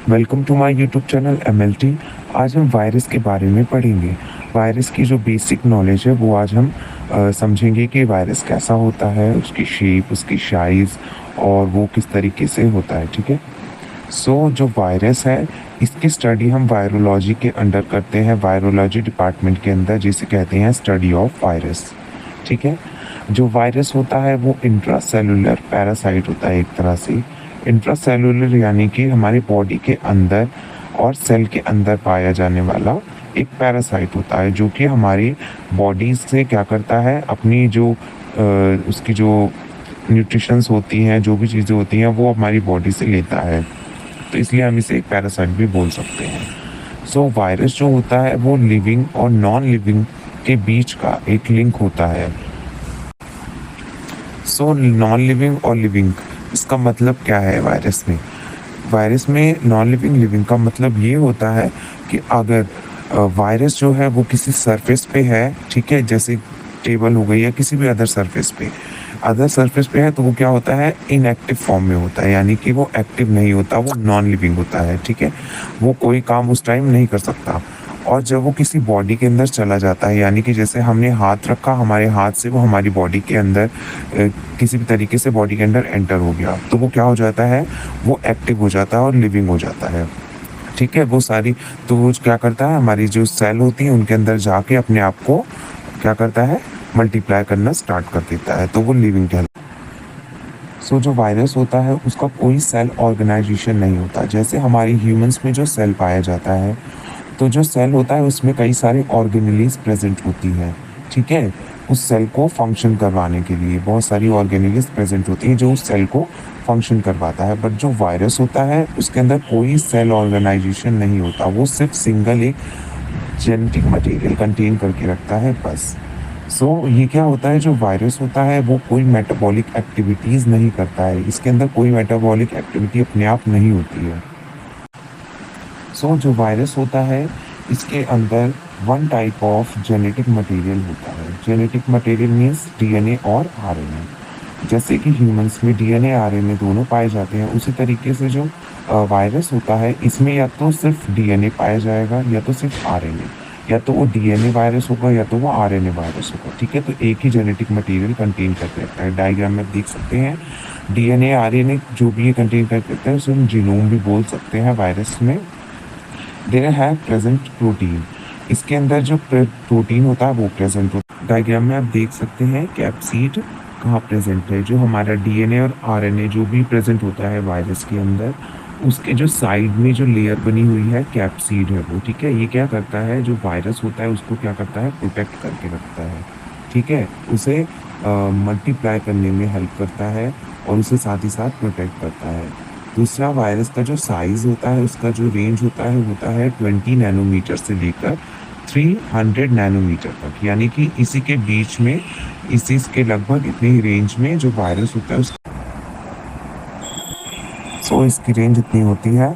Welcome to my YouTube channel MLT। आज हम virus के बारे में पढ़ेंगे। वायरस की जो बेसिक नॉलेज है वो आज हम समझेंगे कि वायरस कैसा होता है, उसकी शेप, उसकी साइज़ और वो किस तरीके से होता है। ठीक है। जो वायरस है इसकी स्टडी हम वायरोलॉजी के अंडर करते हैं, वायरोलॉजी डिपार्टमेंट के अंदर, जिसे कहते हैं स्टडी ऑफ वायरस। ठीक है। जो वायरस होता है वो इंट्रासेलुलर पैरासाइट होता है एक तरह से। इंट्रासेलुलर यानी कि हमारी बॉडी के अंदर और सेल के अंदर पाया जाने वाला एक पैरासाइट होता है, जो कि हमारी बॉडी से क्या करता है, अपनी जो उसकी जो न्यूट्रिशंस होती हैं, जो भी चीज़ें होती हैं, वो हमारी बॉडी से लेता है। तो इसलिए हम इसे एक पैरासाइट भी बोल सकते हैं। वायरस जो होता है वो लिविंग और नॉन लिविंग के बीच का एक लिंक होता है। नॉन लिविंग और लिविंग, इसका मतलब क्या है वायरस में? वायरस में नॉन लिविंग लिविंग का मतलब ये होता है कि अगर वायरस जो है वो किसी सरफेस पे है, ठीक है, जैसे टेबल हो गई या किसी भी अदर सरफेस पे है, तो वो क्या होता है, इनएक्टिव फॉर्म में होता है, यानी कि वो एक्टिव नहीं होता, वो नॉन लिविंग होता है। ठीक है। वो कोई काम उस टाइम नहीं कर सकता। और जब वो किसी बॉडी के अंदर चला जाता है, यानी कि जैसे हमने हाथ रखा, हमारे हाथ से वो हमारी बॉडी के अंदर किसी भी तरीके से बॉडी के अंदर एंटर हो गया, तो वो क्या हो जाता है, वो एक्टिव हो जाता है और लिविंग हो जाता है। ठीक है। वो सारी, तो वो क्या करता है, हमारी जो सेल होती है उनके अंदर जाके अपने आप को क्या करता है, मल्टीप्लाई करना स्टार्ट कर देता है, तो वो लिविंग कहलाता है। जो वायरस होता है उसका कोई सेल ऑर्गेनाइजेशन नहीं होता। जैसे हमारी ह्यूमंस में जो सेल पाया जाता है, तो जो सेल होता है उसमें कई सारे ऑर्गेनेलीज प्रेजेंट होती हैं। ठीक है। उस सेल को फंक्शन करवाने के लिए बहुत सारी ऑर्गेनेलीज प्रेजेंट होती हैं जो उस सेल को फंक्शन करवाता है। बट जो वायरस होता है उसके अंदर कोई सेल ऑर्गेनाइजेशन नहीं होता, वो सिर्फ सिंगल एक जेनेटिक मटेरियल कंटेन करके रखता है, बस। ये क्या होता है, जो वायरस होता है वो कोई मेटाबॉलिक एक्टिविटीज़ नहीं करता है, इसके अंदर कोई मेटाबॉलिक एक्टिविटी अपने आप नहीं होती है। जो वायरस होता है इसके अंदर one type of genetic material होता है। जेनेटिक मटेरियल मीन्स DNA और RNA। जैसे कि ह्यूमंस में DNA RNA दोनों पाए जाते हैं, उसी तरीके से जो वायरस होता है इसमें या तो सिर्फ DNA पाया जाएगा या तो सिर्फ RNA, या तो वो DNA वायरस होगा या तो वो RNA वायरस होगा। ठीक है। तो एक ही जेनेटिक मटेरियल कंटेन करके रखता है। डायग्राम में देख सकते हैं, DNA RNA जो भी ये कंटेन करके रखता है उसे हम जीनोम भी बोल सकते हैं। वायरस में देयर है प्रेजेंट प्रोटीन, इसके अंदर जो प्रोटीन होता है वो प्रेजेंट होता है। डायग्राम में आप देख सकते हैं कैप्सिड कहाँ प्रेजेंट है। जो हमारा DNA और RNA जो भी प्रेजेंट होता है वायरस के अंदर, उसके जो साइड में जो लेयर बनी हुई है कैप्सिड है वो। ठीक है। ये क्या करता है, जो वायरस होता है उसको क्या करता है, प्रोटेक्ट करके रखता है। ठीक है। उसे मल्टीप्लाई करने में हेल्प करता है और उसे साथ ही साथ प्रोटेक्ट करता है। दूसरा, वायरस का जो साइज़ होता है, उसका जो रेंज होता है 20 नैनोमीटर से लेकर 300 नैनोमीटर तक, यानी कि इसी के बीच में, इसी के लगभग इतनी ही रेंज में जो वायरस होता है इसकी रेंज इतनी होती है।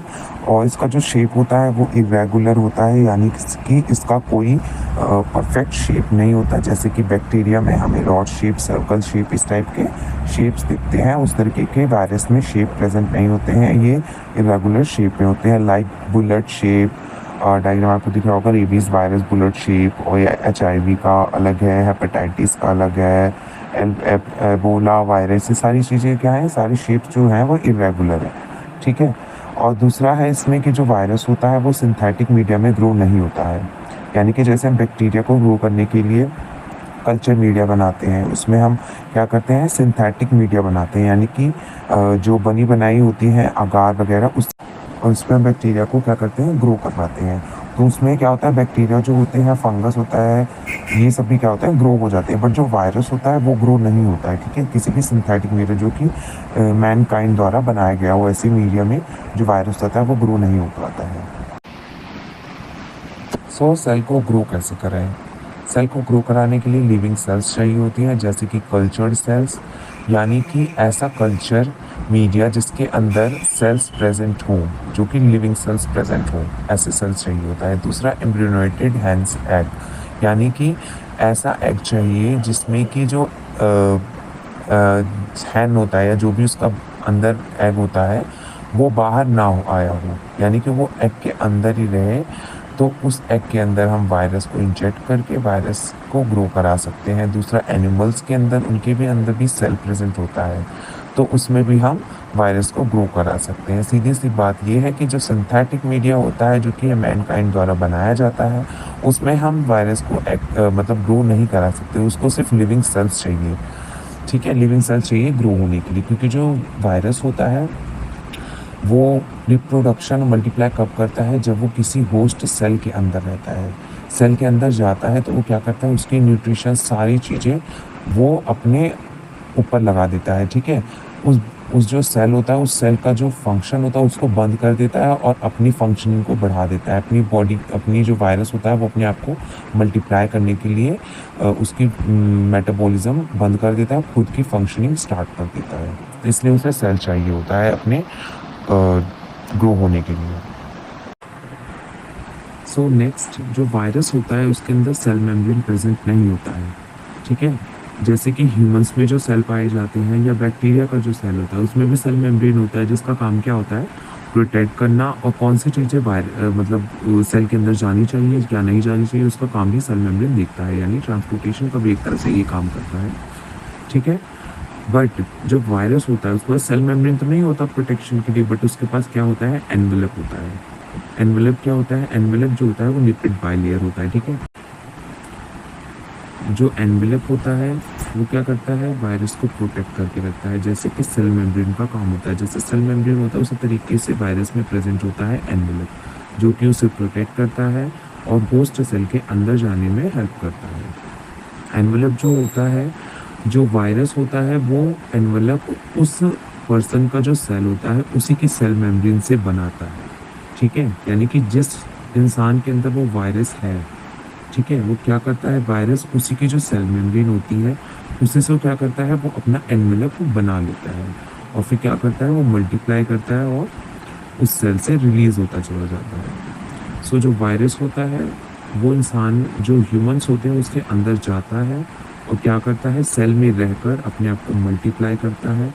और इसका जो शेप होता है वो इरेगुलर होता है, यानी कि इसका कोई परफेक्ट शेप नहीं होता। जैसे कि बैक्टीरिया में हमें रॉड शेप, सर्कल शेप, इस टाइप के शेप्स दिखते हैं, उस तरीके के वायरस में शेप प्रेजेंट नहीं होते हैं। ये इरेगुलर शेप में होते हैं, लाइक बुलेट शेप। डायग्राम आपको दिख रहा होगा, रेबीज वायरस बुलेट शेप, और HIV का अलग है, हेपेटाइटिस का अलग है, एबोला वायरस, ये सारी चीज़ें क्या हैं, सारी शेप्स जो हैं वो इरेगुलर है। ठीक है। और दूसरा है इसमें कि जो वायरस होता है वो सिंथेटिक मीडिया में ग्रो नहीं होता है, यानी कि जैसे हम बैक्टीरिया को ग्रो करने के लिए कल्चर मीडिया बनाते हैं, उसमें हम क्या करते हैं, सिंथेटिक मीडिया बनाते हैं, यानी कि जो बनी बनाई होती है अगार वगैरह, उसमें बैक्टीरिया को क्या करते हैं, ग्रो करवाते हैं। तो उसमें क्या होता है, बैक्टीरिया जो होते हैं, फंगस होता है, ये सब भी क्या होता है, ग्रो हो जाते हैं। बट जो वायरस होता है वो ग्रो नहीं होता है। ठीक है। किसी भी सिंथेटिक मीडिया जो कि मैनकाइंड द्वारा बनाया गया हो, ऐसी मीडिया में जो वायरस होता है वो ग्रो नहीं हो पाता है। सेल को ग्रो कैसे करें? सेल को ग्रो कराने के लिए लिविंग सेल्स चाहिए होती हैं, जैसे कि कल्चर्ड सेल्स, यानी कि ऐसा कल्चर मीडिया जिसके अंदर सेल्स प्रेजेंट हों, जो कि लिविंग सेल्स प्रेजेंट हों, ऐसे सेल्स चाहिए होता है। दूसरा, एम्ब्रियोनेटेड हैंस एग, यानी कि ऐसा एग चाहिए जिसमें कि जो हैन होता है या जो भी उसका अंदर एग होता है वो बाहर ना हो आया हो, यानी कि वो एग के अंदर ही रहे, तो उस एग के अंदर हम वायरस को इंजेक्ट करके वायरस को ग्रो करा सकते हैं। दूसरा, एनिमल्स के अंदर, उनके भी अंदर भी सेल प्रेजेंट होता है, तो उसमें भी हम वायरस को ग्रो करा सकते हैं। सीधी सी बात ये है कि जो सिंथेटिक मीडिया होता है, जो कि मैनकाइंड द्वारा बनाया जाता है, उसमें हम वायरस को मतलब ग्रो नहीं करा सकते, उसको सिर्फ लिविंग सेल्स चाहिए। ठीक है, लिविंग सेल्स चाहिए ग्रो होने के लिए, क्योंकि जो वायरस होता है वो रिप्रोडक्शन मल्टीप्लाई कब करता है, जब वो किसी होस्ट सेल के अंदर रहता है। सेल के अंदर जाता है तो वो क्या करता है, उसकी न्यूट्रिशन सारी चीज़ें वो अपने ऊपर लगा देता है। ठीक है, उस जो सेल होता है, उस सेल का जो फंक्शन होता है उसको बंद कर देता है और अपनी फंक्शनिंग को बढ़ा देता है। अपनी बॉडी, अपनी जो वायरस होता है वो अपने आप को मल्टीप्लाई करने के लिए उसकी मेटाबॉलिज्म बंद कर देता है, खुद की फंक्शनिंग स्टार्ट कर देता है। इसलिए उसे सेल चाहिए होता है अपने ग्रो होने के लिए। सो नेक्स्ट, जो वायरस होता है उसके अंदर सेल मेम्ब्रेन प्रेजेंट नहीं होता है। ठीक है, जैसे कि ह्यूमंस में जो सेल पाए जाते हैं या बैक्टीरिया का जो सेल होता है उसमें भी सेल मेम्ब्रेन होता है, जिसका काम क्या होता है, प्रोटेक्ट करना, और कौन सी चीज़ें मतलब सेल के अंदर जानी चाहिए, क्या नहीं जानी चाहिए, उसका काम भी सेल मेम्ब्रेन देखता है, यानी ट्रांसपोर्टेशन का भी एक तरह से ये काम करता है। ठीक है, बट जो वायरस होता है उसके पास सेल मेम्ब्रेन तो नहीं होता प्रोटेक्शन के लिए, बट उसके पास क्या होता है, एनवेलप होता है। एनवेलप क्या होता है, एनवेलप जो होता है वो लिपिड बाइलेयर होता है। ठीक है, जो एनवेलप होता है वो क्या करता है, वायरस को प्रोटेक्ट करके रखता है, जैसे कि सेल मेम्ब्रेन का काम होता है। जैसे सेल मेम्ब्रेन होता है उसी तरीके से वायरस में प्रेजेंट होता है एनवेलप, जो कि उसे प्रोटेक्ट करता है और होस्ट सेल के अंदर जाने में हेल्प करता है। एनवेलप जो होता है, जो वायरस होता है, वो एनवेलप उस पर्सन का जो सेल होता है उसी की सेल मेम्ब्रेन से बनाता है। ठीक है, यानी कि जिस इंसान के अंदर वो वायरस है, ठीक है, वो क्या करता है, वायरस उसी की जो सेल मेम्ब्रेन होती है उसी से वो क्या करता है, वो अपना एनवेलप बना लेता है और फिर क्या करता है, वो मल्टीप्लाई करता है और उस सेल से रिलीज होता चला जाता है। सो जो वायरस होता है वो इंसान, जो ह्यूमंस होते हैं उसके अंदर जाता है और क्या करता है, सेल में रहकर अपने आप को मल्टीप्लाई करता है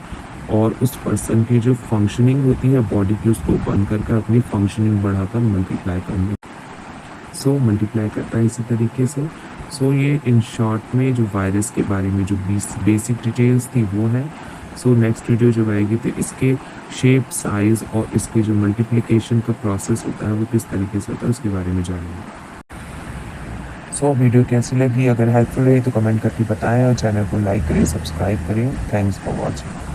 और उस पर्सन की जो फंक्शनिंग होती है बॉडी की, उसको बंद करके अपनी फंक्शनिंग बढ़ाकर मल्टीप्लाई करने मल्टीप्लाई करता है इसी तरीके से। ये इन शॉर्ट में जो वायरस के बारे में जो बेसिक डिटेल्स थी वो है। नेक्स्ट वीडियो जब आएगी तो इसके शेप, साइज और इसके जो मल्टीप्लिकेशन का प्रोसेस होता है वो किस तरीके से होता है उसके बारे में जानेंगे। वीडियो कैसी लगी, अगर हेल्पफुल रही तो कमेंट करके बताएं और चैनल को लाइक करें, सब्सक्राइब करें। Thanks for watching.